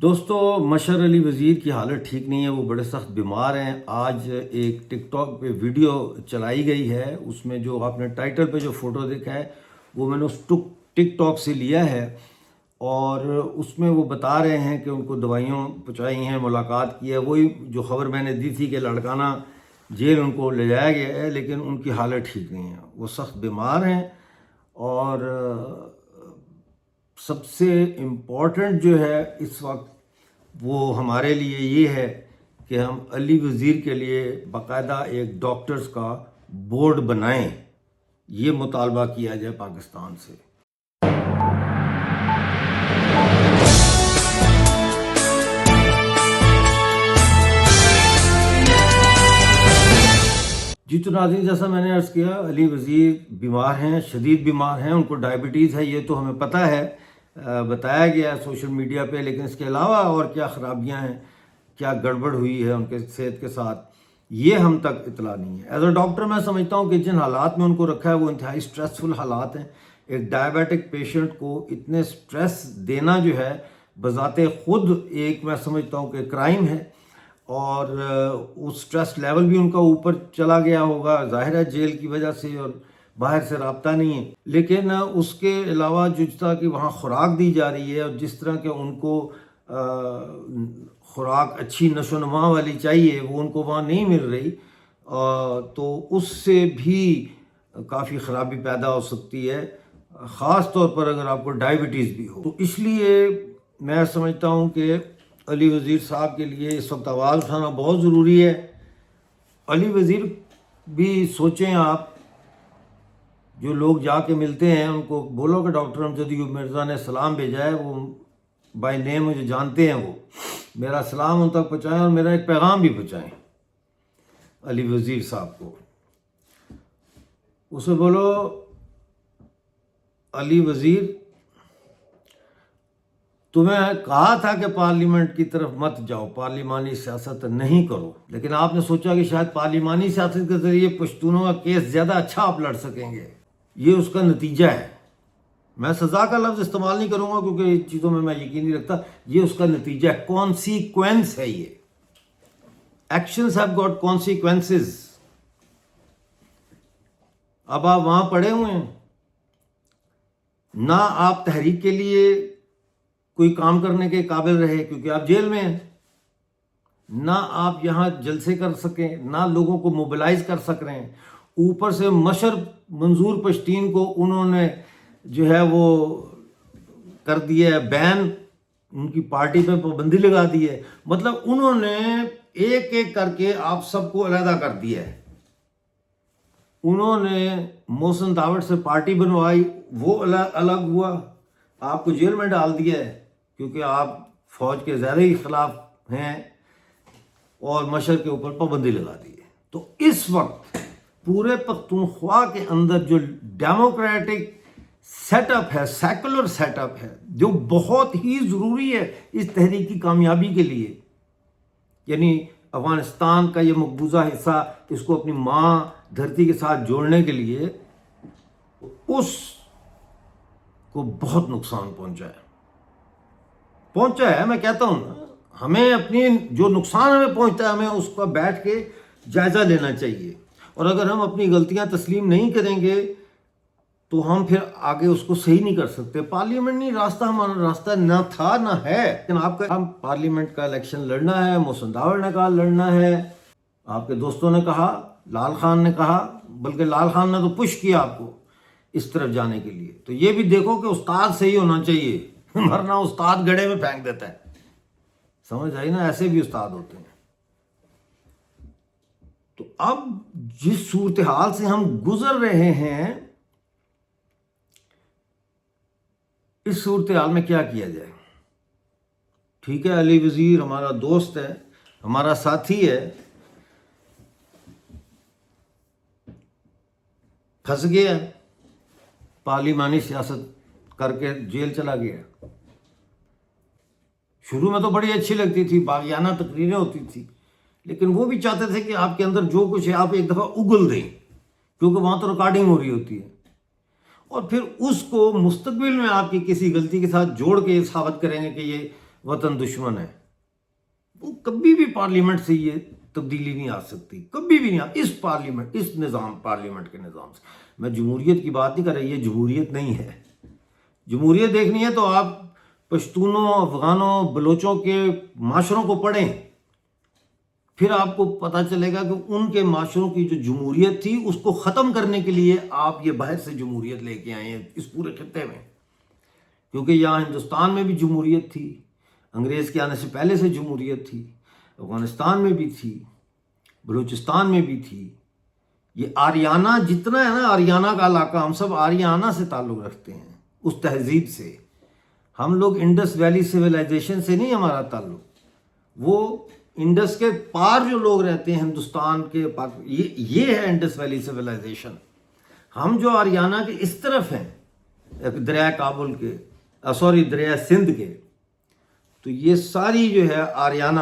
دوستو، مشر علی وزیر کی حالت ٹھیک نہیں ہے، وہ بڑے سخت بیمار ہیں۔ آج ایک ٹک ٹاک پہ ویڈیو چلائی گئی ہے، اس میں جو آپ نے ٹائٹل پہ جو فوٹو دیکھا ہے وہ میں نے اس ٹک ٹاک سے لیا ہے، اور اس میں وہ بتا رہے ہیں کہ ان کو دوائیاں پہنچائی ہیں، ملاقات کی ہے، وہی جو خبر میں نے دی تھی کہ لڑکانہ جیل ان کو لے جایا گیا ہے، لیکن ان کی حالت ٹھیک نہیں ہے، وہ سخت بیمار ہیں۔ اور سب سے امپورٹنٹ جو ہے اس وقت وہ ہمارے لیے یہ ہے کہ ہم علی وزیر کے لیے باقاعدہ ایک ڈاکٹرز کا بورڈ بنائیں، یہ مطالبہ کیا جائے پاکستان سے۔ جی تو ناظرین، جیسا میں نے عرض کیا، علی وزیر بیمار ہیں، شدید بیمار ہیں، ان کو ڈائبٹیز ہے، یہ تو ہمیں پتہ ہے، بتایا گیا ہے سوشل میڈیا پہ، لیکن اس کے علاوہ اور کیا خرابیاں ہیں، کیا گڑبڑ ہوئی ہے ان کے صحت کے ساتھ، یہ ہم تک اطلاع نہیں ہے۔ ایز اے ڈاکٹر میں سمجھتا ہوں کہ جن حالات میں ان کو رکھا ہے وہ انتہائی سٹریسفل حالات ہیں۔ ایک ڈائبیٹک پیشنٹ کو اتنے سٹریس دینا جو ہے بذات خود ایک میں سمجھتا ہوں کہ کرائم ہے، اور اس سٹریس لیول بھی ان کا اوپر چلا گیا ہوگا، ظاہر ہے جیل کی وجہ سے، اور باہر سے رابطہ نہیں ہے۔ لیکن اس کے علاوہ جس طرح کی وہاں خوراک دی جا رہی ہے، اور جس طرح کہ ان کو خوراک اچھی نشو و نما والی چاہیے، وہ ان کو وہاں نہیں مل رہی، تو اس سے بھی کافی خرابی پیدا ہو سکتی ہے، خاص طور پر اگر آپ کو ڈائبٹیز بھی ہو۔ تو اس لیے میں سمجھتا ہوں کہ علی وزیر صاحب کے لیے اس وقت آواز اٹھانا بہت ضروری ہے۔ علی وزیر بھی سوچیں، آپ جو لوگ جا کے ملتے ہیں ان کو بولو کہ ڈاکٹر امجد ایوب مرزا نے سلام بھیجا ہے، وہ بائی نیم مجھے جانتے ہیں، وہ میرا سلام ان تک پہنچائیں، اور میرا ایک پیغام بھی پہنچائیں علی وزیر صاحب کو۔ اسے بولو، علی وزیر، تمہیں کہا تھا کہ پارلیمنٹ کی طرف مت جاؤ، پارلیمانی سیاست نہیں کرو، لیکن آپ نے سوچا کہ شاید پارلیمانی سیاست کے ذریعے پشتونوں کا کیس زیادہ اچھا آپ لڑ سکیں گے۔ یہ اس کا نتیجہ ہے۔ میں سزا کا لفظ استعمال نہیں کروں گا کیونکہ ان چیزوں میں یقین نہیں رکھتا، یہ اس کا نتیجہ ہے، کانسیکوینس ہے۔ یہ ایکشنز ہیو گاٹ کانسیکوینسز۔ اب آپ وہاں پڑے ہوئے ہیں، نہ آپ تحریک کے لیے کوئی کام کرنے کے قابل رہے کیونکہ آپ جیل میں ہیں، نہ آپ یہاں جلسے کر سکیں، نہ لوگوں کو موبلائز کر سک رہے ہیں۔ اوپر سے مشر منظور پشتین کو انہوں نے جو ہے وہ کر دیا ہے بین، ان کی پارٹی پہ پابندی لگا دی ہے، مطلب انہوں نے ایک ایک کر کے آپ سب کو علیحدہ کر دیا ہے۔ انہوں نے محسن داوڑ سے پارٹی بنوائی، وہ الگ ہوا، آپ کو جیل میں ڈال دیا ہے کیونکہ آپ فوج کے زیادہ ہی خلاف ہیں، اور مشر کے اوپر پابندی لگا دی ہے۔ تو اس وقت پورے پختونخوا کے اندر جو ڈیموکریٹک سیٹ اپ ہے، سیکولر سیٹ اپ ہے، جو بہت ہی ضروری ہے اس تحریک کی کامیابی کے لیے، یعنی افغانستان کا یہ مقبوضہ حصہ، اس کو اپنی ماں دھرتی کے ساتھ جوڑنے کے لیے، اس کو بہت نقصان پہنچا ہے۔ میں کہتا ہوں نا، ہمیں اپنی جو نقصان ہمیں پہنچتا ہے، ہمیں اس کا بیٹھ کے جائزہ لینا چاہیے، اور اگر ہم اپنی غلطیاں تسلیم نہیں کریں گے تو ہم پھر آگے اس کو صحیح نہیں کر سکتے۔ پارلیمنٹ نہیں راستہ ہمارا راستہ نہ تھا نہ ہے، لیکن آپ کا ہم پارلیمنٹ کا الیکشن لڑنا ہے، محسن داوڑ نے کہا لڑنا ہے، آپ کے دوستوں نے کہا، لال خان نے کہا، بلکہ لال خان نے تو پش کیا آپ کو اس طرف جانے کے لیے۔ تو یہ بھی دیکھو کہ استاد صحیح ہونا چاہیے، ورنہ استاد گڑھے میں پھینک دیتا ہے، سمجھ آئی نا، ایسے بھی استاد ہوتے ہیں۔ تو اب جس صورتحال سے ہم گزر رہے ہیں، اس صورتحال میں کیا کیا جائے؟ ٹھیک ہے، علی وزیر ہمارا دوست ہے، ہمارا ساتھی ہے، پھنس گیا، پارلیمانی سیاست کر کے جیل چلا گیا۔ شروع میں تو بڑی اچھی لگتی تھی، باغیانہ تقریریں ہوتی تھی، لیکن وہ بھی چاہتے تھے کہ آپ کے اندر جو کچھ ہے آپ ایک دفعہ اگل دیں، کیونکہ وہاں تو ریکارڈنگ ہو رہی ہوتی ہے، اور پھر اس کو مستقبل میں آپ کی کسی غلطی کے ساتھ جوڑ کے یہ ثابت کریں گے کہ یہ وطن دشمن ہے، وہ کبھی بھی پارلیمنٹ سے یہ تبدیلی نہیں آ سکتی، کبھی بھی نہیں اس پارلیمنٹ، اس نظام، پارلیمنٹ کے نظام سے۔ میں جمہوریت کی بات نہیں کر رہا، یہ جمہوریت نہیں ہے۔ جمہوریت دیکھنی ہے تو آپ پشتونوں، افغانوں، بلوچوں کے معاشروں کو پڑھیں، پھر آپ کو پتہ چلے گا کہ ان کے معاشروں کی جو جمہوریت تھی اس کو ختم کرنے کے لیے آپ یہ باہر سے جمہوریت لے کے آئے ہیں اس پورے خطے میں، کیونکہ یہاں ہندوستان میں بھی جمہوریت تھی، انگریز کے آنے سے پہلے سے جمہوریت تھی، افغانستان میں بھی تھی، بلوچستان میں بھی تھی۔ یہ آریانہ جتنا ہے نا، آریانہ کا علاقہ، ہم سب آریانہ سے تعلق رکھتے ہیں، اس تہذیب سے۔ ہم لوگ انڈس ویلی سویلائزیشن سے نہیں ہمارا تعلق، وہ انڈس کے پار جو لوگ رہتے ہیں ہندوستان کے، یہ ہے انڈس ویلی سویلائزیشن۔ ہم جو آریانہ کے اس طرف ہیں، دریا کابل کے، دریا سندھ کے، تو یہ ساری جو ہے آریانہ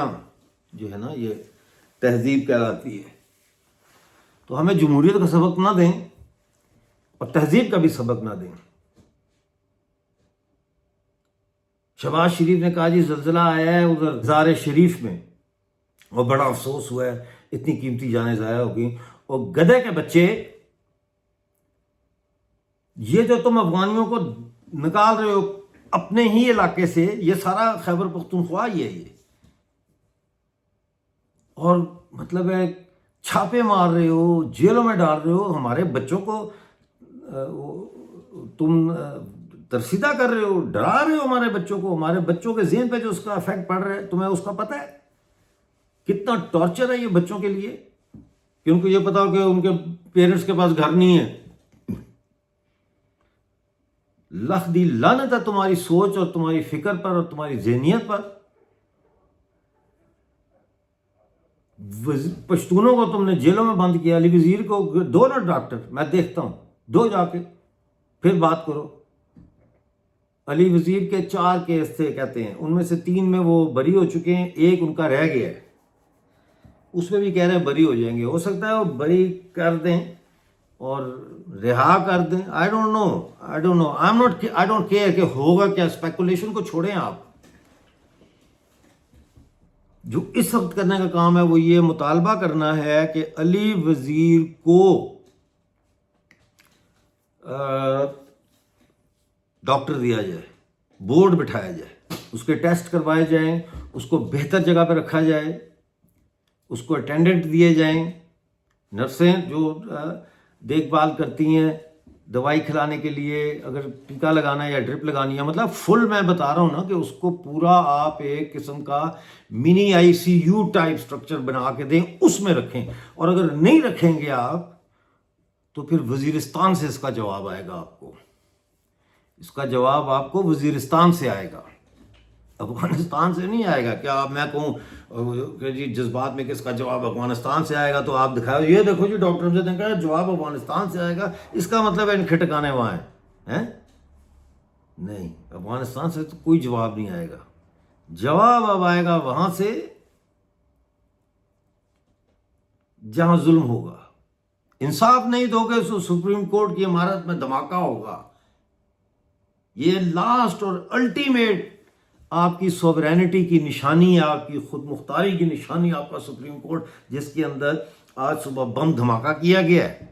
جو ہے نا یہ تہذیب کہلاتی ہے۔ تو ہمیں جمہوریت کا سبق نہ دیں اور تہذیب کا بھی سبق نہ دیں۔ شہباز شریف نے کہا جی زلزلہ آیا ہے ادھر زار شریف میں، اور بڑا افسوس ہوا ہے، اتنی قیمتی جانیں ضائع ہو گئیں، اور گدھے کے بچے، یہ جو تم افغانیوں کو نکال رہے ہو اپنے ہی علاقے سے، یہ سارا خیبر پختونخوا ہی ہے یہ، اور مطلب ہے چھاپے مار رہے ہو، جیلوں میں ڈال رہے ہو، ہمارے بچوں کو تم ترسیدہ کر رہے ہو، ڈرا رہے ہو ہمارے بچوں کو، ہمارے بچوں کے ذہن پہ جو اس کا افیکٹ پڑ رہا ہے تمہیں اس کا پتہ ہے؟ کتنا ٹارچر ہے یہ بچوں کے لیے، کہ ان کو یہ پتا ہو کہ ان کے پیرنٹس کے پاس گھر نہیں ہے۔ لکھ دی لعنت ہے تمہاری سوچ اور تمہاری فکر پر اور تمہاری ذہنیت پر۔ پشتونوں کو تم نے جیلوں میں بند کیا، علی وزیر کو دو نا ڈاکٹر، میں دیکھتا ہوں، دو جا کے پھر بات کرو۔ علی وزیر کے 4 کیس تھے کہتے ہیں، ان میں سے 3 میں وہ بری ہو چکے ہیں، ایک ان کا رہ گیا ہے، اس میں بھی کہہ رہے ہیں بری ہو جائیں گے، ہو سکتا ہے وہ بری کر دیں اور رہا کر دیں، I don't know, I don't care کہ ہوگا کیا، اسپیکولیشن کو چھوڑیں آپ۔ جو اس وقت کرنے کا کام ہے وہ یہ مطالبہ کرنا ہے کہ علی وزیر کو ڈاکٹر دیا جائے، بورڈ بٹھایا جائے، اس کے ٹیسٹ کروائے جائیں، اس کو بہتر جگہ پہ رکھا جائے، اس کو اٹینڈنٹ دیے جائیں، نرسیں جو دیکھ بھال کرتی ہیں دوائی کھلانے کے لیے، اگر ٹیکہ لگانا ہے یا ڈرپ لگانی ہے، مطلب فل میں بتا رہا ہوں نا کہ اس کو پورا آپ ایک قسم کا منی ICU ٹائپ سٹرکچر بنا کے دیں، اس میں رکھیں۔ اور اگر نہیں رکھیں گے آپ تو پھر وزیرستان سے اس کا جواب آئے گا آپ کو، اس کا جواب آپ کو وزیرستان سے آئے گا، افغانستان سے نہیں آئے گا۔ کیا میں کہوں کہ جی جذبات میں کس کا جواب افغانستان سے آئے گا تو آپ دکھاؤ یہ دیکھو جی ڈاکٹر سے نے کہا جواب افغانستان سے آئے گا، اس کا مطلب ہے ان کھٹکانے وہاں ہیں؟ نہیں، افغانستان سے تو کوئی جواب نہیں آئے گا، جواب اب آئے گا وہاں سے جہاں ظلم ہوگا۔ انصاف نہیں دو گے تو سپریم کورٹ کی عمارت میں دھماکہ ہوگا۔ یہ لاسٹ اور الٹیمیٹ آپ کی سوورینٹی کی نشانی ہے، آپ کی خود مختاری کی نشانی، آپ کا سپریم کورٹ، جس کے اندر آج صبح بم دھماکہ کیا گیا ہے،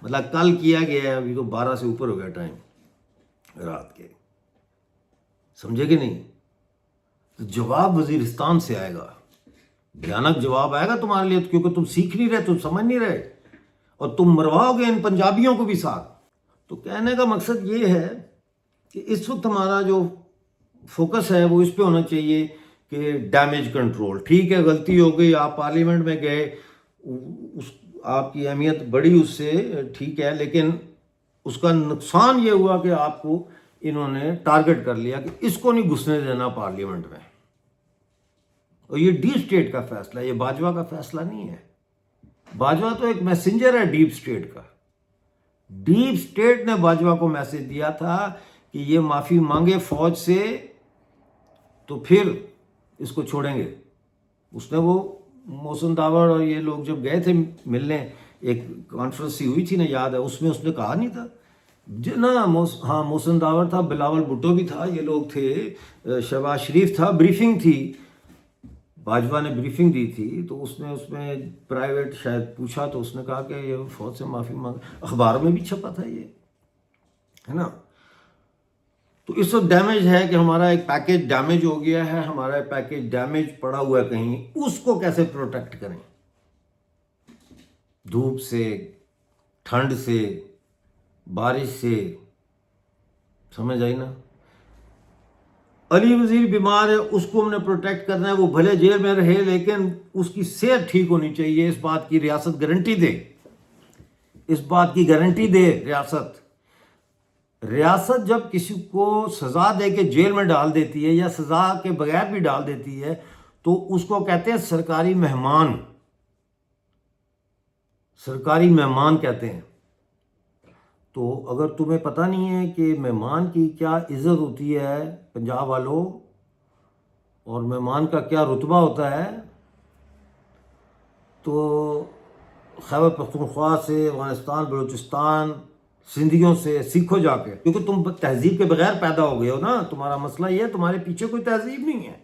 مطلب کل کیا گیا ہے، ابھی تو 12 سے اوپر ہو گیا ٹائم رات کے، سمجھے کہ نہیں؟ تو جواب وزیرستان سے آئے گا، بھیانک جواب آئے گا تمہارے لیے، کیونکہ تم سیکھ نہیں رہے، تم سمجھ نہیں رہے، اور تم مرواؤ گے ان پنجابیوں کو بھی ساتھ۔ تو کہنے کا مقصد یہ ہے کہ اس وقت ہمارا جو فوکس ہے وہ اس پہ ہونا چاہیے کہ ڈیمیج کنٹرول۔ ٹھیک ہے غلطی ہو گئی، آپ پارلیمنٹ میں گئے، آپ کی اہمیت بڑی اس سے، ٹھیک ہے، لیکن اس کا نقصان یہ ہوا کہ آپ کو انہوں نے ٹارگٹ کر لیا کہ اس کو نہیں گھسنے دینا پارلیمنٹ میں، اور یہ ڈیپ اسٹیٹ کا فیصلہ ہے، یہ باجوہ کا فیصلہ نہیں ہے۔ باجوہ تو ایک میسنجر ہے ڈیپ اسٹیٹ کا، ڈیپ اسٹیٹ نے باجوہ کو میسج دیا تھا کہ یہ معافی مانگے فوج سے تو پھر اس کو چھوڑیں گے۔ اس نے وہ محسن داوڑ اور یہ لوگ جب گئے تھے ملنے، ایک کانفرنس سی ہوئی تھی نا، یاد ہے، اس میں اس نے کہا نہیں تھا نا ہاں محسن داور تھا، بلاول بھٹو بھی تھا، یہ لوگ تھے، شہباز شریف تھا، بریفنگ تھی، باجوہ نے بریفنگ دی تھی، تو اس میں پرائیویٹ شاید پوچھا تو اس نے کہا کہ یہ فوج سے معافی مانگ، اخباروں میں بھی چھپا تھا یہ، ہے نا۔ تو اس وقت ڈیمیج ہے کہ ہمارا ایک پیکیج ڈیمیج ہو گیا ہے، ہمارا پیکیج ڈیمیج پڑا ہوا ہے کہیں، اس کو کیسے پروٹیکٹ کریں، دھوپ سے، ٹھنڈ سے، بارش سے، سمجھ آئی نا۔ علی وزیر بیمار ہے، اس کو ہم نے پروٹیکٹ کرنا ہے، وہ بھلے جیل میں رہے لیکن اس کی صحت ٹھیک ہونی چاہیے، اس بات کی ریاست گارنٹی دے، اس بات کی گارنٹی دے ریاست۔ ریاست جب کسی کو سزا دے کے جیل میں ڈال دیتی ہے یا سزا کے بغیر بھی ڈال دیتی ہے تو اس کو کہتے ہیں سرکاری مہمان، سرکاری مہمان کہتے ہیں۔ تو اگر تمہیں پتہ نہیں ہے کہ مہمان کی کیا عزت ہوتی ہے پنجاب والوں، اور مہمان کا کیا رتبہ ہوتا ہے، تو خیبر پختونخوا سے، افغانستان، بلوچستان، سندھیوں سے سیکھو جا کے، کیونکہ تم تہذیب کے بغیر پیدا ہو گئے ہو نا، تمہارا مسئلہ یہ ہے تمہارے پیچھے کوئی تہذیب نہیں ہے،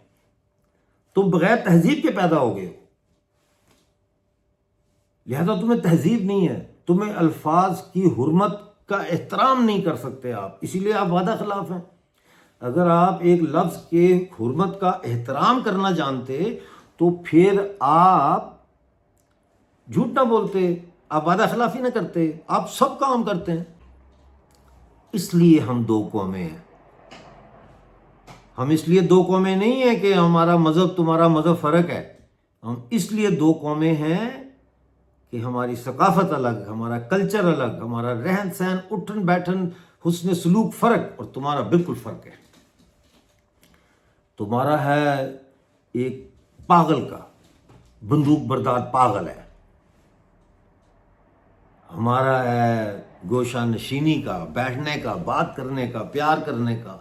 تم بغیر تہذیب کے پیدا ہو گئے ہو، لہذا تمہیں تہذیب نہیں ہے، تمہیں الفاظ کی حرمت کا احترام نہیں کر سکتے آپ، اسی لیے آپ وعدہ خلاف ہیں۔ اگر آپ ایک لفظ کے حرمت کا احترام کرنا جانتے تو پھر آپ جھوٹ نہ بولتے، آپ وعدہ خلافی نہ کرتے، آپ سب کام کرتے ہیں۔ اس لیے ہم دو قومیں ہیں، ہم اس لیے دو قومیں نہیں ہیں کہ ہمارا مذہب تمہارا مذہب فرق ہے، ہم اس لیے دو قومیں ہیں کہ ہماری ثقافت الگ، ہمارا کلچر الگ، ہمارا رہن سہن، اٹھن بیٹھن، حسن سلوک فرق، اور تمہارا بالکل فرق ہے۔ تمہارا ہے ایک پاگل کا، بندوق بردار پاگل ہے، ہمارا ہے گوشہ نشینی کا، بیٹھنے کا، بات کرنے کا، پیار کرنے کا۔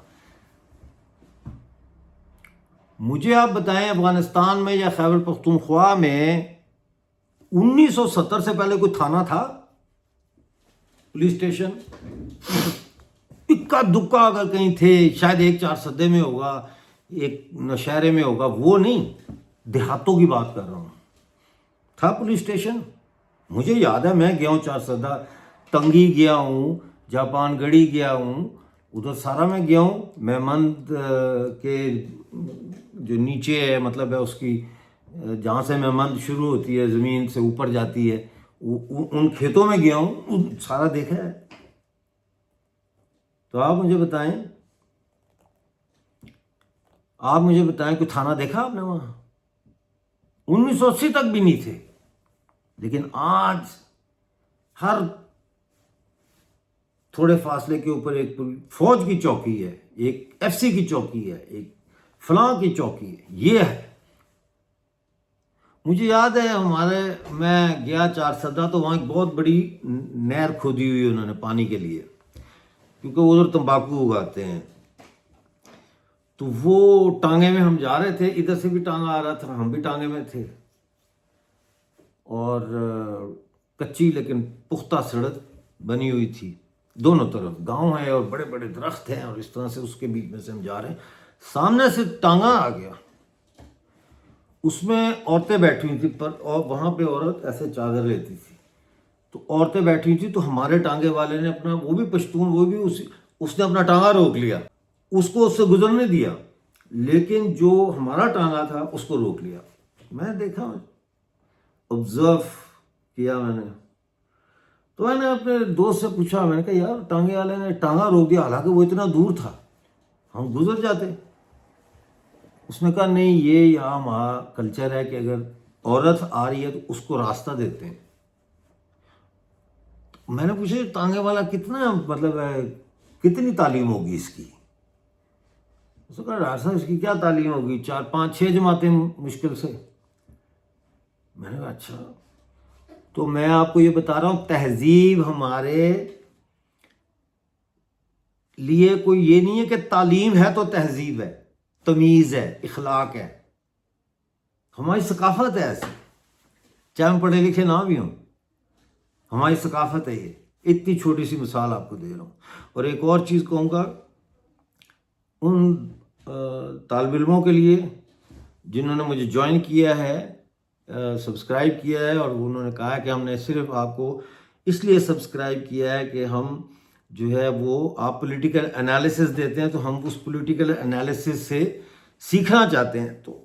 مجھے آپ بتائیں افغانستان میں یا خیبر پختونخوا میں 1970 سے پہلے کوئی تھانہ تھا، پولیس اسٹیشن؟ اکا دکا اگر کہیں تھے، شاید ایک 4 سدے میں ہوگا، ایک نوشہرے میں ہوگا، وہ نہیں، دیہاتوں کی بات کر رہا ہوں۔ تھا پولیس اسٹیشن؟ مجھے یاد ہے میں گیا ہوں 4 سدہ، تنگی گیا ہوں، جاپان گڑھی گیا ہوں، ادھر سارا میں گیا ہوں، مہمند کے جو نیچے ہے، مطلب ہے اس کی جہاں سے مہمند شروع ہوتی ہے، زمین سے اوپر جاتی ہے، ان کھیتوں میں گیا ہوں، سارا دیکھا ہے۔ تو آپ مجھے بتائیں کوئی تھانہ دیکھا آپ نے وہاں؟ 1980 تک بھی نہیں تھے، لیکن آج ہر تھوڑے فاصلے کے اوپر ایک فوج کی چوکی ہے، ایک ایف سی کی چوکی ہے، ایک فلاں کی چوکی ہے، یہ ہے۔ مجھے یاد ہے میں گیا 4 سدہ، تو وہاں ایک بہت بڑی نہر کھودی ہوئی انہوں نے پانی کے لیے، کیونکہ ادھر تمباکو اگاتے ہیں۔ تو وہ ٹانگے میں ہم جا رہے تھے، ادھر سے بھی ٹانگا آ رہا تھا، ہم بھی ٹانگے میں تھے، اور کچی لیکن پختہ سڑک بنی ہوئی تھی، دونوں طرف گاؤں ہے اور بڑے بڑے درخت ہیں، اور اس طرح سے اس کے بیچ میں سے ہم جا رہے ہیں، سامنے سے ٹانگا آ گیا، اس میں عورتیں بیٹھی ہوئی تھی، پر اور وہاں پہ عورت ایسے چادر لیتی تھی، تو عورتیں بیٹھی ہوئی تھی، تو ہمارے ٹانگے والے نے اپنا، وہ بھی پشتون، وہ بھی اس نے اپنا ٹانگا روک لیا، اس کو اس سے گزرنے دیا، لیکن جو ہمارا ٹانگا تھا اس کو روک لیا۔ میں دیکھا، آبزرو کیا میں نے، تو میں نے اپنے دوست سے پوچھا، میں نے کہا یار ٹانگے والے نے ٹانگا روک دیا، حالانکہ وہ اتنا دور تھا، ہم گزر جاتے۔ اس نے کہا نہیں، یہ یہاں ہمارا کلچر ہے کہ اگر عورت آ رہی ہے تو اس کو راستہ دیتے ہیں۔ میں نے پوچھا ٹانگے والا کتنا، مطلب ہے کتنی تعلیم ہوگی اس کی؟ اس نے کہا ڈاکٹر صاحب اس کی کیا تعلیم ہوگی، 4 5 6 جماعتیں مشکل سے۔ میں نے کہا اچھا، تو میں آپ کو یہ بتا رہا ہوں، تہذیب ہمارے لیے کوئی یہ نہیں ہے کہ تعلیم ہے تو تہذیب ہے، تمیز ہے، اخلاق ہے، ہماری ثقافت ہے ایسی، چاہے ہم پڑھے لکھے نہ بھی ہوں، ہماری ثقافت ہے یہ۔ اتنی چھوٹی سی مثال آپ کو دے رہا ہوں. اور ایک اور چیز کہوں گا ان طالب علموں کے لیے جنہوں نے مجھے جوائن کیا ہے، سبسکرائب کیا ہے، اور انہوں نے کہا کہ ہم نے صرف آپ کو اس لیے سبسکرائب کیا ہے کہ ہم جو ہے وہ آپ پولیٹیکل انالیسس دیتے ہیں تو ہم اس پولیٹیکل انالیسس سے سیکھنا چاہتے ہیں، تو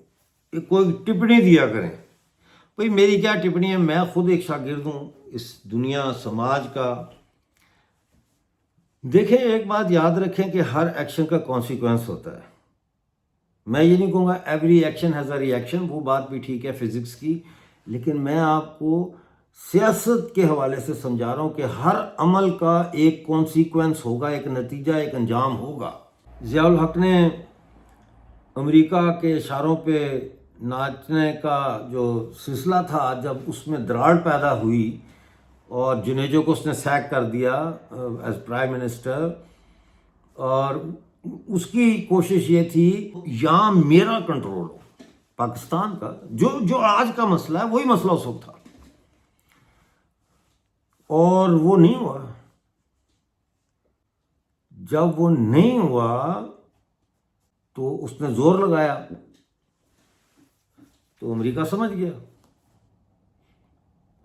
کوئی ٹپڑی دیا کریں. بھئی میری کیا ٹپڑی ہے، میں خود ایک شاگرد ہوں اس دنیا سماج کا. دیکھیں ایک بات یاد رکھیں کہ ہر ایکشن کا کانسیکوینس ہوتا ہے. میں یہ نہیں کہوں گا every action has a reaction, وہ بات بھی ٹھیک ہے فزکس کی، لیکن میں آپ کو سیاست کے حوالے سے سمجھا رہا ہوں کہ ہر عمل کا ایک کانسیکوینس ہوگا، ایک نتیجہ، ایک انجام ہوگا. ضیاء الحق نے امریکہ کے اشاروں پہ ناچنے کا جو سلسلہ تھا، جب اس میں دراڑ پیدا ہوئی اور جنیجو کو اس نے سیک کر دیا ایز پرائم منسٹر، اور اس کی کوشش یہ تھی یہاں میرا کنٹرول ہو پاکستان کا. جو آج کا مسئلہ ہے وہی مسئلہ اس وقت تھا، اور وہ نہیں ہوا. جب وہ نہیں ہوا تو اس نے زور لگایا تو امریکہ سمجھ گیا.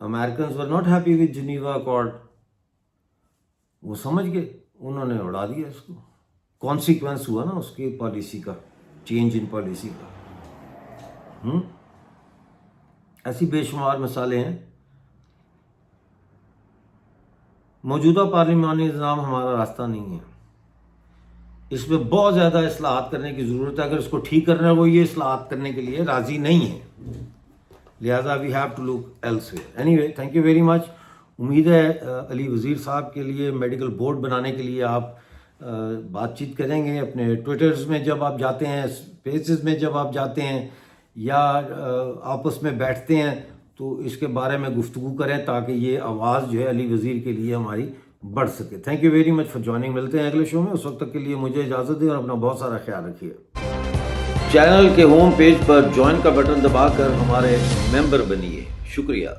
Americans were not happy with Geneva Accord. وہ سمجھ گئے، انہوں نے اڑا دیا اس کو. کانسیکوینس ہوا نا اس کی پالیسی کا، چینج ان پالیسی کا. ایسی بے شمار مثالیں ہیں. موجودہ پارلیمانی نظام ہمارا راستہ نہیں ہے، اس میں بہت زیادہ اصلاحات کرنے کی ضرورت ہے. اگر اس کو ٹھیک کرنا ہے، وہ یہ اصلاحات کرنے کے لیے راضی نہیں ہے، لہٰذا we have to look elsewhere. Anyway, thank you very much. امید ہے علی وزیر صاحب کے لیے میڈیکل بورڈ بنانے کے لیے آپ بات چیت کریں گے اپنے ٹویٹرز میں جب آپ جاتے ہیں، اسپیسز میں جب آپ جاتے ہیں، یا آپس میں بیٹھتے ہیں، تو اس کے بارے میں گفتگو کریں تاکہ یہ آواز جو ہے علی وزیر کے لیے ہماری بڑھ سکے. Thank you very much for joining. ملتے ہیں اگلے شو میں، اس وقت تک کے لیے مجھے اجازت دیں اور اپنا بہت سارا خیال رکھیے. چینل کے ہوم پیج پر جوائن کا بٹن دبا کر ہمارے ممبر بنیے. شکریہ.